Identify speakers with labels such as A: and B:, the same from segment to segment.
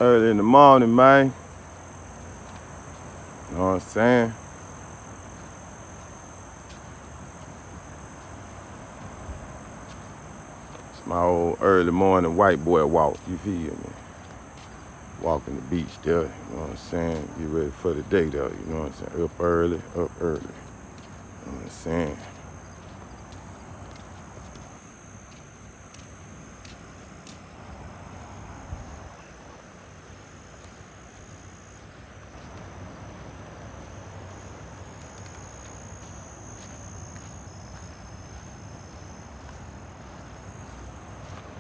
A: Early in the morning, man. You know what I'm saying? It's my old early morning white boy walk, you feel me? Walking the beach there, you know what I'm saying? Get ready for the day though, you know what I'm saying? Up early. You know what I'm saying?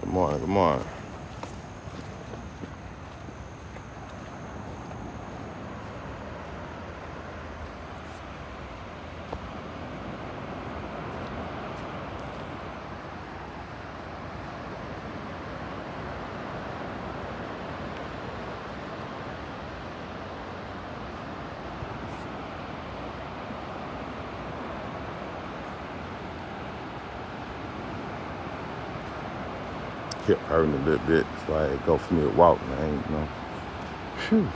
A: Good morning, good morning. Hip hurting a little bit, so I had to go for me a walk, man, you know. Phew.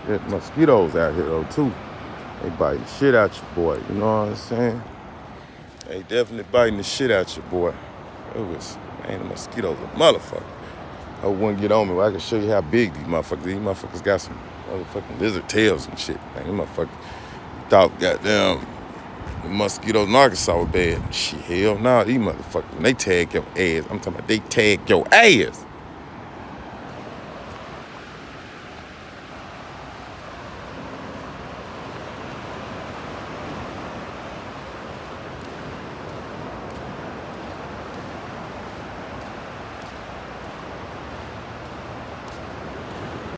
A: There's mosquitoes out here though too. They biting the shit out your boy, you know what I'm saying? They definitely biting the shit out your boy. It was, man, the mosquitoes a motherfucker. I wouldn't get on me, but I can show you how big these motherfuckers. These motherfuckers got some motherfucking lizard tails and shit, man. These motherfuckers thought goddamn the mosquitoes in Arkansas were bad. Shit, hell nah, these motherfuckers, when they tag your ass, I'm talking about they tag your ass.